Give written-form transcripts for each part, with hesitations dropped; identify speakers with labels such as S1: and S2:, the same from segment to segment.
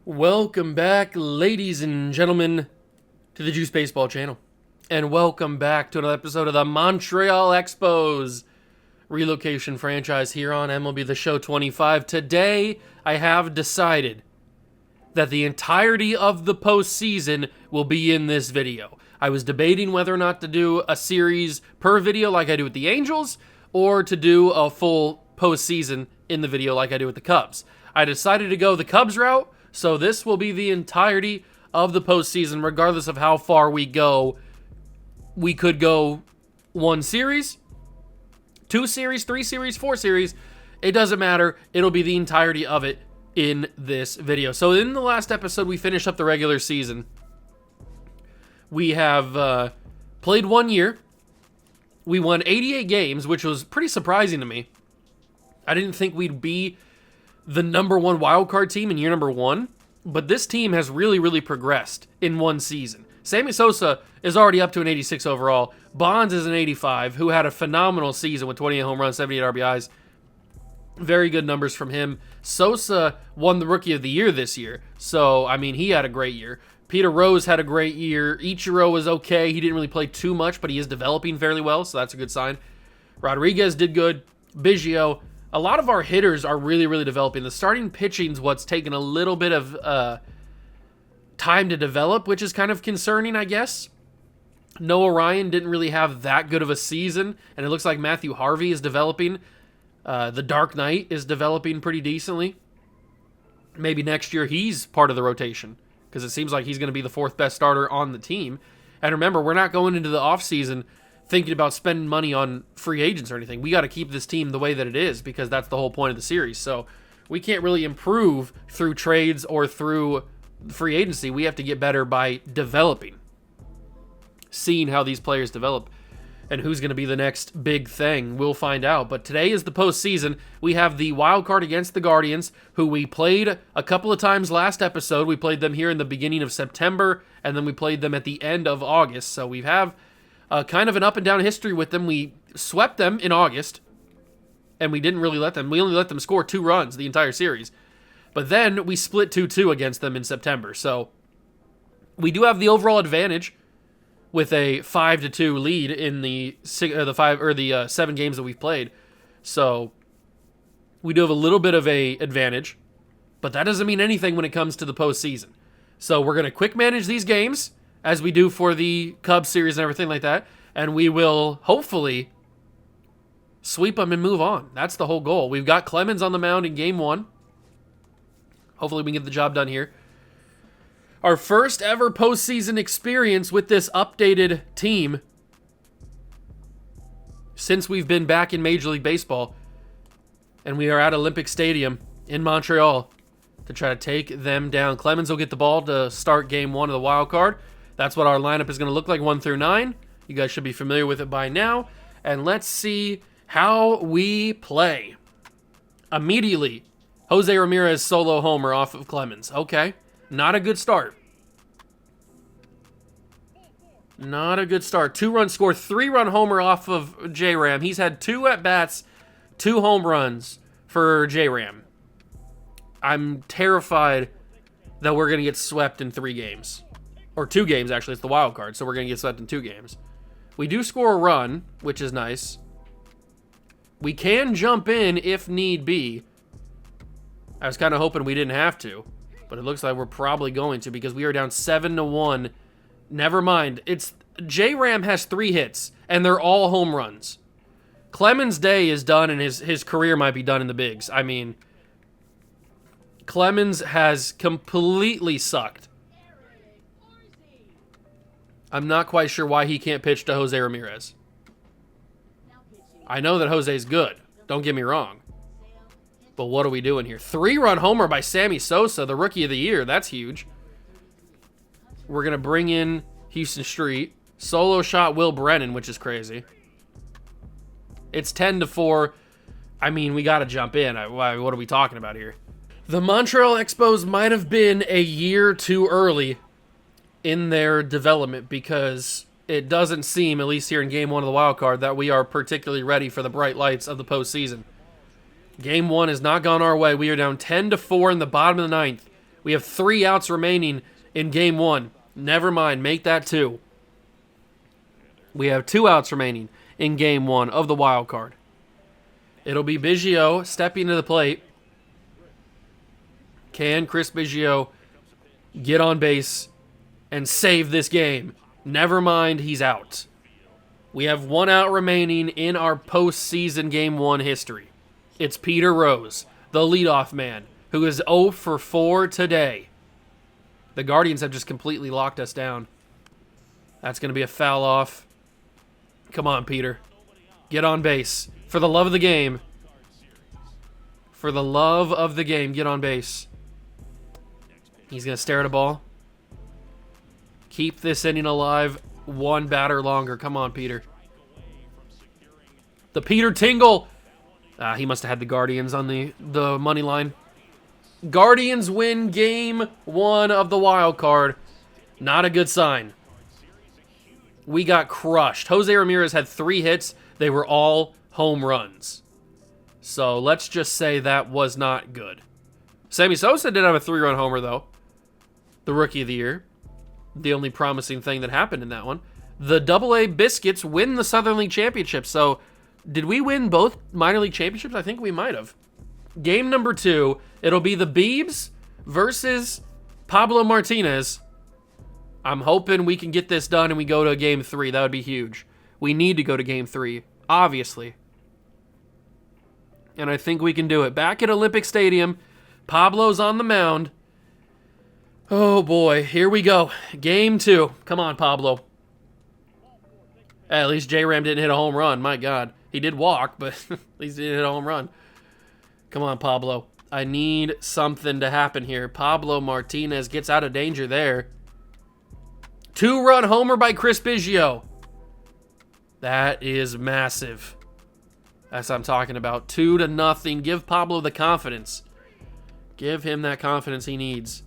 S1: Welcome back, ladies and gentlemen, to the Juice Baseball channel. And welcome back to another episode of the Montreal Expos relocation franchise here on MLB The Show 25. Today, I have decided that the entirety of the postseason will be in this video. I was debating whether or not to do a series per video like I do with the Angels, or to do a full postseason in the video like I do with the Cubs. I decided to go the Cubs route, so this will be the entirety of the postseason, regardless of how far we go. We could go one series, two series, three series, four series. It doesn't matter. It'll be the entirety of it in this video. So in the last episode, we finished up the regular season. We have played 1 year. We won 88 games, which was pretty surprising to me. I didn't think we'd be the number one wildcard team in year number one, but this team has really progressed in one season. Sammy Sosa is already up to an 86 overall. Bonds is an 85, who had a phenomenal season with 28 home runs, 78 RBIs. Very good numbers from him. Sosa won the Rookie of the Year this year, so, I mean, he had a great year. Peter Rose had a great year. Ichiro was okay. He didn't really play too much, but he is developing fairly well, so that's a good sign. Rodriguez did good. Biggio. A lot of our hitters are really developing. The starting pitching's what's taken a little bit of time to develop, which is kind of concerning, I guess. Noah Ryan didn't really have that good of a season, and it looks like Matthew Harvey is developing. The Dark Knight is developing pretty decently. Maybe next year he's part of the rotation, because it seems like he's going to be the fourth best starter on the team. And remember, we're not going into the offseason thinking about spending money on free agents or anything. We got to keep this team the way that it is, because that's the whole point of the series. So we can't really improve through trades or through free agency. We have to get better by developing, seeing how these players develop, and who's going to be the next big thing. We'll find out. But today is the postseason. We have the wild card against the Guardians, who we played a couple of times last episode. We played them here in the beginning of September, and then we played them at the end of August. So we have kind of an up and down history with them. We swept them in August, and we didn't really let them. We only let them score 2 runs the entire series. But then we split 2-2 against them in September. So we do have the overall advantage with a 5-2 lead in the 7 games that we've played. So we do have a little bit of a advantage, but that doesn't mean anything when it comes to the postseason. So we're going to quick manage these games, as we do for the Cubs series and everything like that, and we will hopefully sweep them and move on. That's the whole goal. We've got Clemens on the mound in game 1. Hopefully we can get the job done here. Our first ever postseason experience with this updated team since we've been back in Major League Baseball, and we are at Olympic Stadium in Montreal to try to take them down. Clemens will get the ball to start game 1 of the wild card. That's what our lineup is going to look like, 1 through 9. You guys should be familiar with it by now. And let's see how we play. Immediately, Jose Ramirez solo homer off of Clemens. Okay, not a good start. Not a good start. 2-run score, 3-run homer off of J-Ram. He's had 2 at-bats, 2 home runs for J-Ram. I'm terrified that we're going to get swept in 3 games. Or 2 games, actually. It's the wild card, so we're going to get swept in 2 games. We do score a run, which is nice. We can jump in if need be. I was kind of hoping we didn't have to, but it looks like we're probably going to, because we are down 7-1. Never mind. J-Ram has 3 hits, and they're all home runs. Clemens' day is done, and his career might be done in the bigs. I mean, Clemens has completely sucked. I'm not quite sure why he can't pitch to Jose Ramirez. I know that Jose's good. Don't get me wrong. But what are we doing here? 3-run homer by Sammy Sosa, the Rookie of the Year. That's huge. We're going to bring in Houston Street. Solo shot Will Brennan, which is crazy. It's 10-4. I mean, we got to jump in. What are we talking about here? The Montreal Expos might have been a year too early in their development, because it doesn't seem, at least here in game 1 of the wild card, that we are particularly ready for the bright lights of the postseason. Game 1 has not gone our way. We are down 10-4 in the bottom of the 9th. We have 3 outs remaining in game 1. Never mind, make that 2. We have 2 outs remaining in game 1 of the wild card. It'll be Biggio stepping to the plate. Can Chris Biggio get on base and save this game? Never mind, he's out. We have 1 out remaining in our postseason game 1 history. It's Peter Rose, the leadoff man, who is 0 for 4 today. The Guardians have just completely locked us down. That's going to be a foul off. Come on, Peter. Get on base. For the love of the game. For the love of the game, get on base. He's going to stare at a ball. Keep this inning alive 1 batter longer. Come on, Peter. The Peter Tingle. He must have had the Guardians on the money line. Guardians win game 1 of the wild card. Not a good sign. We got crushed. Jose Ramirez had 3 hits. They were all home runs. So let's just say that was not good. Sammy Sosa did have a 3-run homer, though. The Rookie of the Year. The only promising thing that happened in that one. The AA Biscuits win the Southern League Championship. So did we win both minor league championships? I think we might have. Game number 2, it'll be the Beebs versus Pablo Martinez. I'm hoping we can get this done and we go to game 3. That would be huge. We need to go to game 3, obviously. And I think we can do it. Back at Olympic Stadium, Pablo's on the mound. Oh boy, here we go. Game 2. Come on, Pablo. At least J-Ram didn't hit a home run. My God. He did walk, but at least he didn't hit a home run. Come on, Pablo. I need something to happen here. Pablo Martinez gets out of danger there. 2-run homer by Chris Biggio. That is massive. That's what I'm talking about. 2-0. Give Pablo the confidence. Give him that confidence he needs.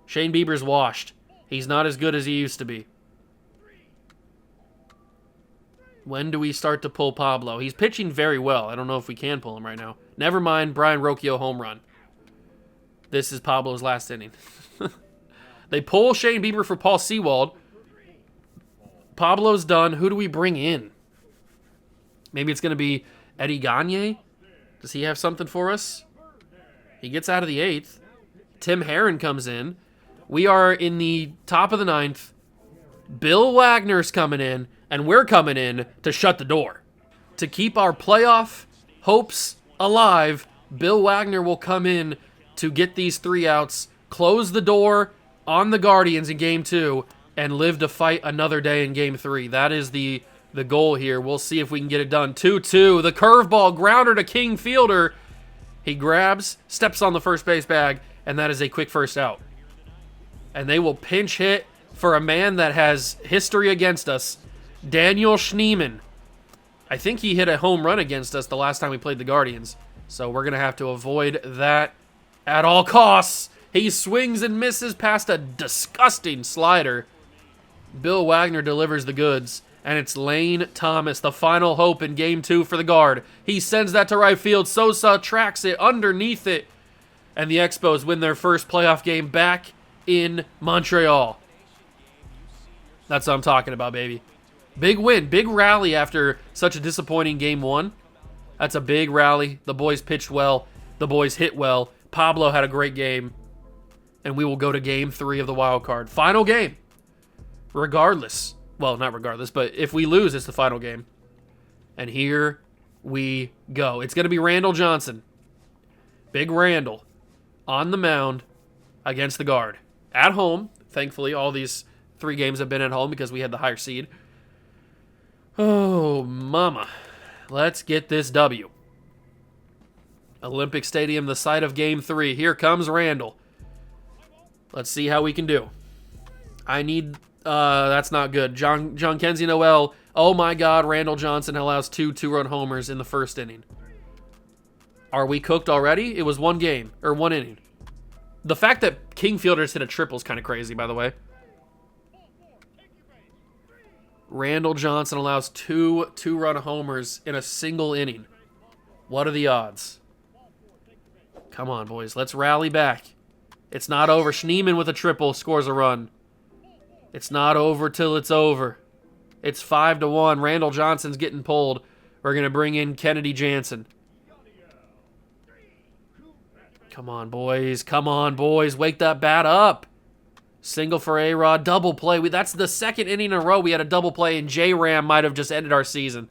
S1: Shane Bieber's washed. He's not as good as he used to be. When do we start to pull Pablo? He's pitching very well. I don't know if we can pull him right now. Never mind, Brian Rocchio home run. This is Pablo's last inning. They pull Shane Bieber for Paul Sewald. Pablo's done. Who do we bring in? Maybe it's going to be Eddie Gagne? Does he have something for us? He gets out of the 8th. Tim Herron comes in. We are in the top of the 9th. Bill Wagner's coming in, and we're coming in to shut the door. To keep our playoff hopes alive, Bill Wagner will come in to get these 3 outs, close the door on the Guardians in Game 2, and live to fight another day in Game 3. That is the goal here. We'll see if we can get it done. 2-2. The curveball grounder to King Fielder. He grabs, steps on the first base bag, and that is a quick first out. And they will pinch hit for a man that has history against us, Daniel Schneemann. I think he hit a home run against us the last time we played the Guardians. So we're going to have to avoid that at all costs. He swings and misses past a disgusting slider. Bill Wagner delivers the goods. And it's Lane Thomas, the final hope in Game 2 for the Guard. He sends that to right field. Sosa tracks it underneath it. And the Expos win their first playoff game back in Montreal. That's what I'm talking about, baby. Big win, big rally after such a disappointing Game 1. That's a big rally. The boys pitched well. The boys hit well. Pablo had a great game. And we will go to Game 3 of the wild card. Final game. Regardless. Well, not regardless, but if we lose, it's the final game. And here we go. It's going to be Randall Johnson. Big Randall on the mound against the Guard. At home. Thankfully, all these 3 games have been at home because we had the higher seed. Oh, mama. Let's get this W. Olympic Stadium, the site of Game 3. Here comes Randall. Let's see how we can do. I need... that's not good. John Kenzie Noel. Oh my God, Randall Johnson allows 2 2-run homers in the first inning. Are we cooked already? It was 1 game, or 1 inning. The fact that King Fielders hit a triple is kind of crazy, by the way. Randall Johnson allows 2 2-run homers in a single inning. What are the odds? Come on, boys. Let's rally back. It's not over. Schneemann with a triple scores a run. It's not over till it's over. It's 5-1. Randall Johnson's getting pulled. We're going to bring in Kennedy Jansen. Come on, boys. Come on, boys. Wake that bat up. Single for A-Rod. Double play. That's the second inning in a row we had a double play, and J-Ram might have just ended our season.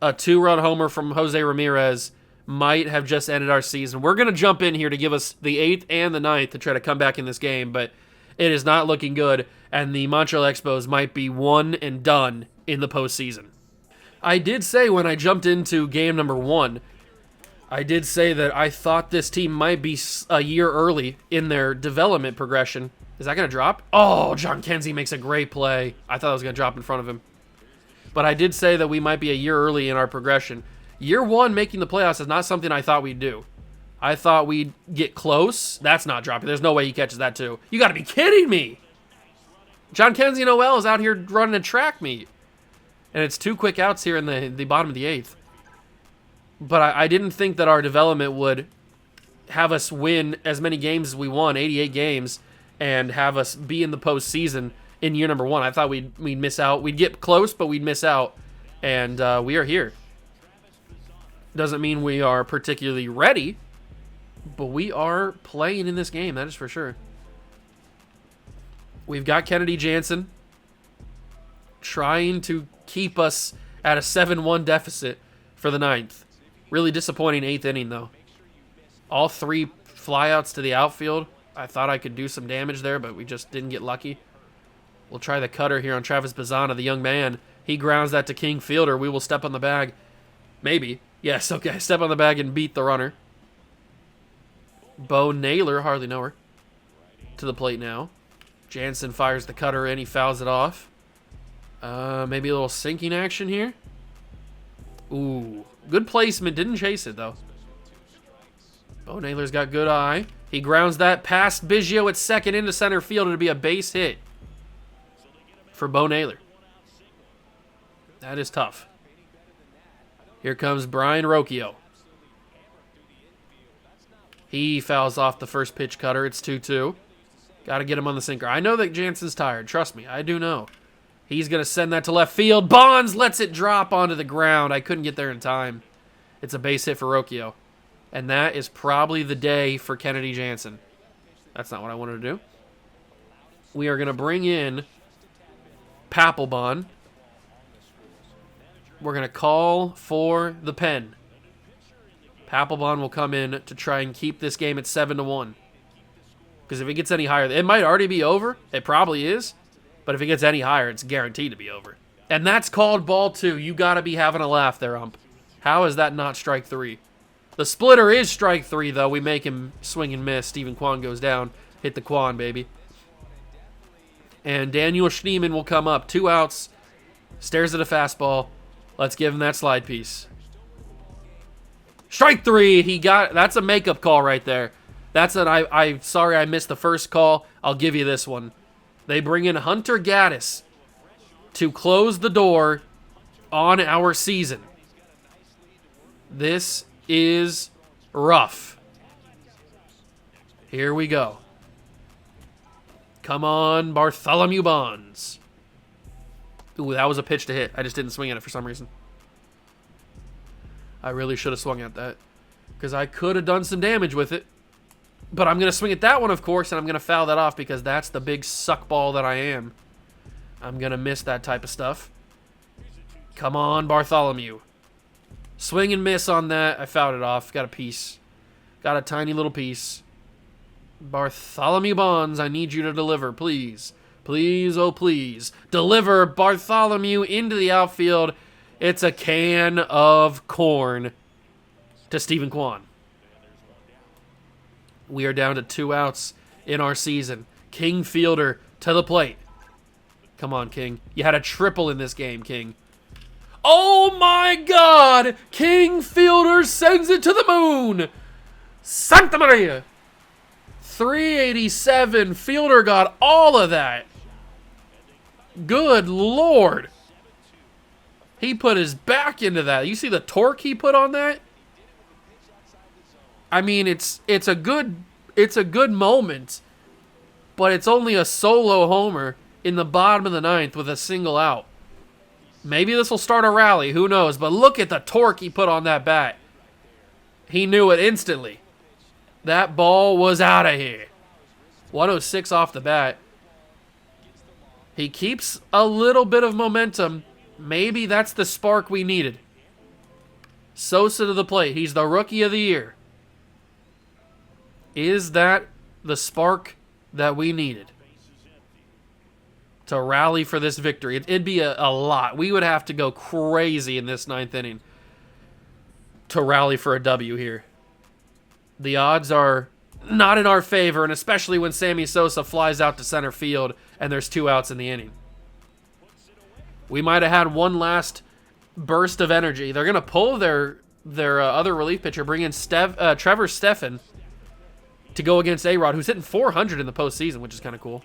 S1: A 2-run homer from Jose Ramirez might have just ended our season. We're going to jump in here to give us the 8th and the 9th to try to come back in this game, but it is not looking good, and the Montreal Expos might be one and done in the postseason. I did say when I jumped into game number 1, I did say that I thought this team might be a year early in their development progression. Is that going to drop? Oh, John Kenzie makes a great play. I thought it was going to drop in front of him. But I did say that we might be a year early in our progression. Year 1 making the playoffs is not something I thought we'd do. I thought we'd get close. That's not dropping. There's no way he catches that too. You got to be kidding me. John Kenzie Noel is out here running a track meet. And it's 2 quick outs here in the bottom of the 8th. But I didn't think that our development would have us win as many games as we won, 88 games, and have us be in the postseason in year number 1. I thought we'd miss out. We'd get close, but we'd miss out. And we are here. Doesn't mean we are particularly ready, but we are playing in this game, that is for sure. We've got Kennedy Jansen trying to keep us at a 7-1 deficit for the 9th. Really disappointing 8th inning, though. All 3 flyouts to the outfield. I thought I could do some damage there, but we just didn't get lucky. We'll try the cutter here on Travis Bazzana, the young man. He grounds that to King Fielder. We will step on the bag. Maybe. Yes, okay. Step on the bag and beat the runner. Bo Naylor, hardly know her, to the plate now. Jansen fires the cutter in. He fouls it off. Maybe a little sinking action here. Ooh. Good placement. Didn't chase it, though. Bo Naylor's got good eye. He grounds that past Biggio at second into center field. It'll be a base hit for Bo Naylor. That is tough. Here comes Brian Rocchio. He fouls off the first pitch cutter. It's 2-2. Got to get him on the sinker. I know that Jansen's tired. Trust me. I do know. He's going to send that to left field. Bonds lets it drop onto the ground. I couldn't get there in time. It's a base hit for Rocchio. And that is probably the day for Kennedy Jansen. That's not what I wanted to do. We are going to bring in Papelbon. We're going to call for the pen. Papelbon will come in to try and keep this game at 7-1. Because if it gets any higher, it might already be over. It probably is. But if it gets any higher, it's guaranteed to be over. And that's called ball 2. You got to be having a laugh there, ump. How is that not strike 3? The splitter is strike 3, though. We make him swing and miss. Stephen Kwan goes down. Hit the Kwan, baby. And Daniel Schneemann will come up. 2 outs. Stares at a fastball. Let's give him that slide piece. Strike 3. He got. That's a makeup call right there. That's an I'm sorry I missed the first call. I'll give you this one. They bring in Hunter Gaddis to close the door on our season. This is rough. Here we go. Come on, Bartholomew Bonds. Ooh, that was a pitch to hit. I just didn't swing at it for some reason. I really should have swung at that, because I could have done some damage with it. But I'm going to swing at that one, of course, and I'm going to foul that off because that's the big suck ball that I am. I'm going to miss that type of stuff. Come on, Bartholomew. Swing and miss on that. I fouled it off. Got a piece. Got a tiny little piece. Bartholomew Bonds, I need you to deliver, please. Please, oh please. Deliver Bartholomew into the outfield. It's a can of corn to Stephen Kwan. We are down to 2 outs in our season. King Fielder to the plate. Come on, King. You had a triple in this game, King. Oh my God! King Fielder sends it to the moon! Santa Maria! 387. Fielder got all of that. Good Lord. He put his back into that. You see the torque he put on that? I mean, it's a good It's a good moment, but it's only a solo homer in the bottom of the ninth with a single out. Maybe this will start a rally. Who knows? But look at the torque he put on that bat. He knew it instantly. That ball was out of here. 106 off the bat. He keeps a little bit of momentum. Maybe that's the spark we needed. Sosa to the plate. He's the rookie of the year. Is that the spark that we needed to rally for this victory? It'd be a lot. We would have to go crazy in this ninth inning to rally for a W here. The odds are not in our favor, and especially when Sammy Sosa flies out to center field and there's 2 outs in the inning. We might have had one last burst of energy. They're going to pull their other relief pitcher, bring in Trevor Stephan to go against A-Rod, who's hitting 400 in the postseason, which is kind of cool.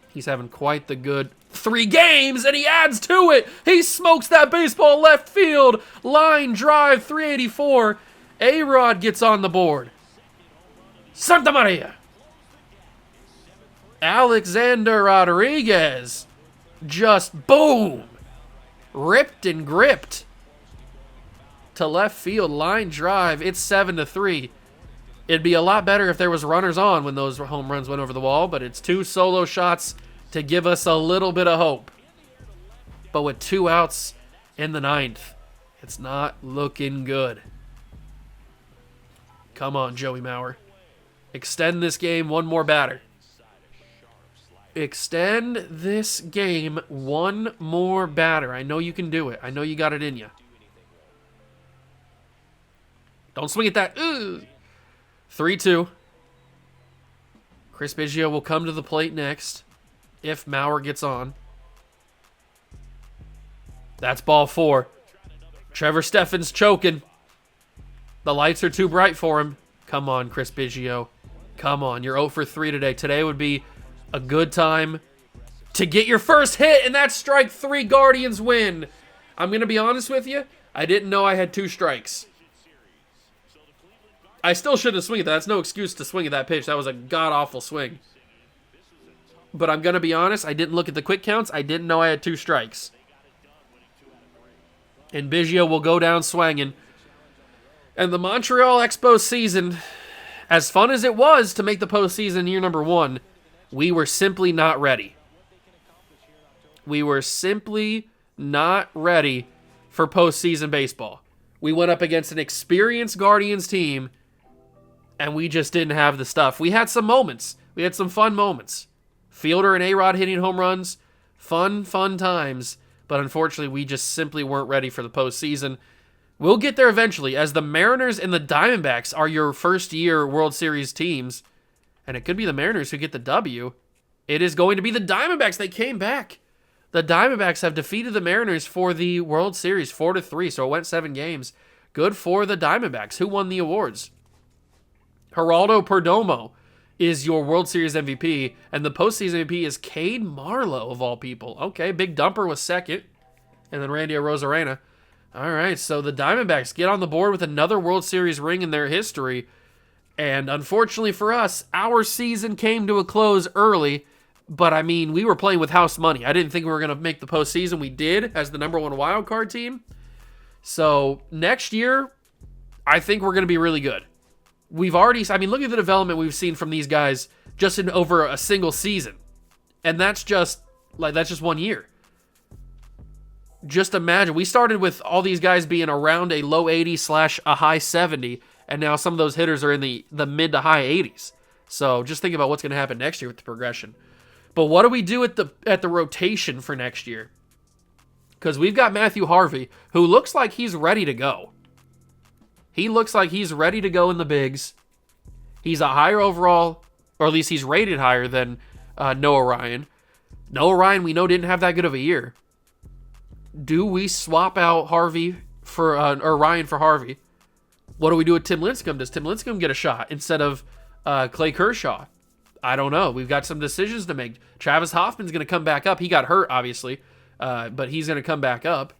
S1: He's having quite the good 3 games, and he adds to it. He smokes that baseball left field. Line drive, 384. A-Rod gets on the board. Santa Maria. Alexander Rodriguez just boom. Ripped and gripped to left field. Line drive. It's 7-3. It'd be a lot better if there was runners on when those home runs went over the wall, but it's 2 solo shots to give us a little bit of hope. But with 2 outs in the ninth, it's not looking good. Come on, Joey Mauer. Extend this game one more batter. Extend this game one more batter. I know you can do it. I know you got it in you. Don't swing at that. 3-2. Chris Biggio will come to the plate next if Mauer gets on. That's ball 4. Trevor Stephan's choking. The lights are too bright for him. Come on, Chris Biggio. Come on. You're 0 for 3 today. Today would be a good time to get your first hit, and that's strike 3. Guardians win. I'm going to be honest with you. I didn't know I had 2 strikes. I still shouldn't have swung at that. That's no excuse to swing at that pitch. That was a god-awful swing. But I'm going to be honest. I didn't look at the quick counts. I didn't know I had 2 strikes. And Biggio will go down swinging. And the Montreal Expos season, as fun as it was to make the postseason year number 1, we were simply not ready. We were simply not ready for postseason baseball. We went up against an experienced Guardians team, and we just didn't have the stuff. We had some moments. We had some fun moments. Fielder and A-Rod hitting home runs. Fun times. But unfortunately, we just simply weren't ready for the postseason. We'll get there eventually, as the Mariners and the Diamondbacks are your first-year World Series teams. And it could be the Mariners who get the W. It is going to be the Diamondbacks. They came back. The Diamondbacks have defeated the Mariners for the World Series 4-3, so it went 7 games. Good for the Diamondbacks. Who won the awards? Geraldo Perdomo is your World Series MVP, and the postseason MVP is Cade Marlowe, of all people. Okay, Big Dumper was second, and then Randy Arozarena. All right, so the Diamondbacks get on the board with another World Series ring in their history, and unfortunately for us, our season came to a close early, but I mean, we were playing with house money. I didn't think we were going to make the postseason. We did, as the number 1 wild card team. So next year, I think we're going to be really good. We've already, I mean, look at the development we've seen from these guys just in over a single season. And that's just 1 year. Just imagine, we started with all these guys being around a low 80 / a high 70, and now some of those hitters are in the mid to high 80s. So just think about what's going to happen next year with the progression. But what do we do at the rotation for next year? Because we've got Matthew Harvey, who looks like he's ready to go. He looks like he's ready to go in the bigs. He's a higher overall, or at least he's rated higher than Noah Ryan. Noah Ryan, we know, didn't have that good of a year. Do we swap out Harvey for or Ryan for Harvey? What do we do with Tim Lincecum? Does Tim Lincecum get a shot instead of Clay Kershaw? I don't know. We've got some decisions to make. Travis Hoffman's going to come back up. He got hurt, obviously, but he's going to come back up.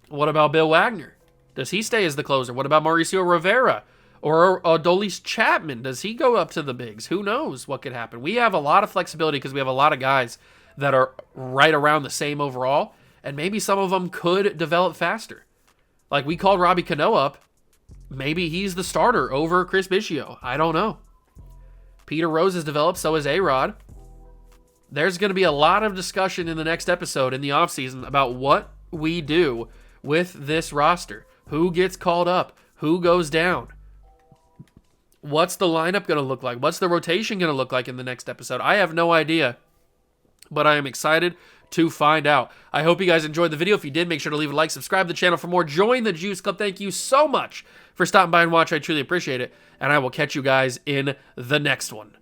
S1: What about Bill Wagner? Does he stay as the closer? What about Mauricio Rivera? Or Adolis Chapman, does he go up to the bigs? Who knows what could happen? We have a lot of flexibility because we have a lot of guys that are right around the same overall, and maybe some of them could develop faster. Like we called Robbie Cano up. Maybe he's the starter over Chris Biggio. I don't know. Peter Rose has developed, so has A-Rod. There's going to be a lot of discussion in the next episode in the offseason about what we do with this roster. Who gets called up? Who goes down? What's the lineup going to look like? What's the rotation going to look like in the next episode? I have no idea, but I am excited to find out. I hope you guys enjoyed the video. If you did, make sure to leave a like, subscribe to the channel for more. Join the Juice Club. Thank you so much for stopping by and watching. I truly appreciate it, and I will catch you guys in the next one.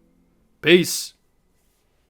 S1: Peace.